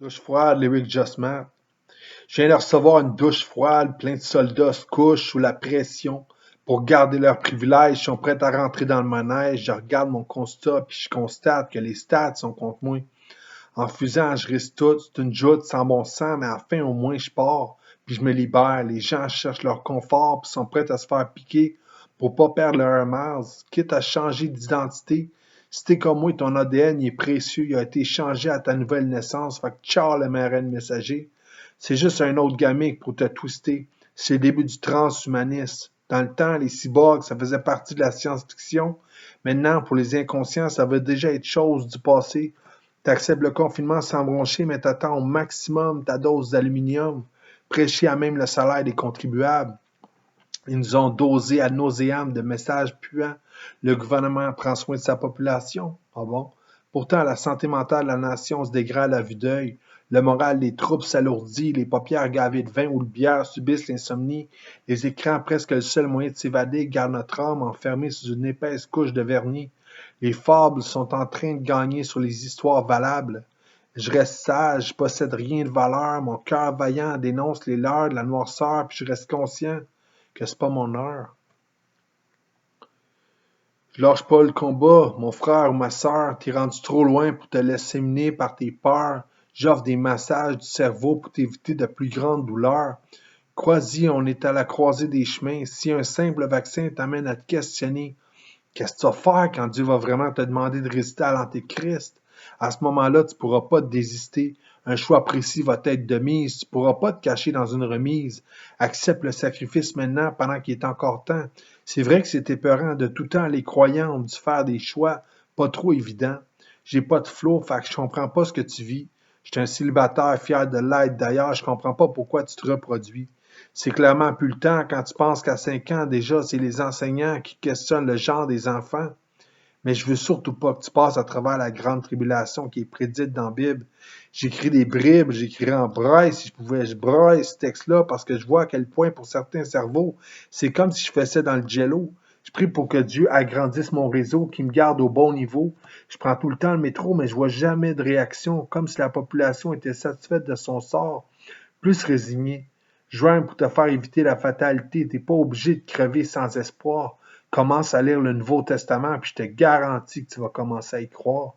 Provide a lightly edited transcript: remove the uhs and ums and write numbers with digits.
Douche froide, lyric just Matt. Je viens de recevoir une douche froide, plein de soldats se couchent sous la pression pour garder leurs privilèges, ils sont prêts à rentrer dans le manège. Je regarde mon constat puis je constate que les stats sont contre moi. En fusant, je risque tout, c'est une joute sans bon sens, mais enfin au moins je pars, puis je me libère. Les gens cherchent leur confort puis sont prêts à se faire piquer pour pas perdre leur Mars, quitte à changer d'identité. Si t'es comme moi, ton ADN il est précieux, il a été changé à ta nouvelle naissance, fait que ciao le MRN messager. C'est juste un autre gamique pour te twister. C'est le début du transhumanisme. Dans le temps, les cyborgs, ça faisait partie de la science-fiction. Maintenant, pour les inconscients, ça veut déjà être chose du passé. T'acceptes le confinement sans broncher, mais t'attends au maximum ta dose d'aluminium, prêché à même le salaire des contribuables. Ils nous ont dosé à nauséam de messages puants. Le gouvernement prend soin de sa population. Ah bon? Pourtant, la santé mentale de la nation se dégrade à vue d'œil. Le moral des troupes s'alourdit, les paupières gavées de vin ou de bière subissent l'insomnie. Les écrans, presque le seul moyen de s'évader, gardent notre âme enfermée sous une épaisse couche de vernis. Les fables sont en train de gagner sur les histoires valables. Je reste sage, je possède rien de valeur, mon cœur vaillant dénonce les leurs de la noirceur, puis je reste conscient que c'est pas mon heure. Je lâche pas le combat, mon frère ou ma sœur, t'es rendu trop loin pour te laisser mener par tes peurs. J'offre des massages du cerveau pour t'éviter de plus grandes douleurs. Crois-y, on est à la croisée des chemins. Si un simple vaccin t'amène à te questionner, qu'est-ce que tu vas faire quand Dieu va vraiment te demander de résister à l'Antéchrist? À ce moment-là, tu ne pourras pas te désister. Un choix précis va être de mise. Tu ne pourras pas te cacher dans une remise. Accepte le sacrifice maintenant pendant qu'il est encore temps. C'est vrai que c'est épeurant de tout temps. Les croyants ont dû faire des choix pas trop évidents. J'ai pas de flow, fait que je comprends pas ce que tu vis. Je suis un célibataire fier de l'être. D'ailleurs, je comprends pas pourquoi tu te reproduis. C'est clairement plus le temps quand tu penses qu'à 5 ans déjà, c'est les enseignants qui questionnent le genre des enfants. Mais je veux surtout pas que tu passes à travers la grande tribulation qui est prédite dans la Bible. J'écris des bribes, j'écrirais en braille si je pouvais. Je braille ce texte-là parce que je vois à quel point pour certains cerveaux, c'est comme si je faisais dans le jello. Je prie pour que Dieu agrandisse mon réseau, qu'il me garde au bon niveau. Je prends tout le temps le métro, mais je vois jamais de réaction, comme si la population était satisfaite de son sort, plus résignée. Joindre pour te faire éviter la fatalité, t'es pas obligé de crever sans espoir. Commence à lire le Nouveau Testament, puis je te garantis que tu vas commencer à y croire.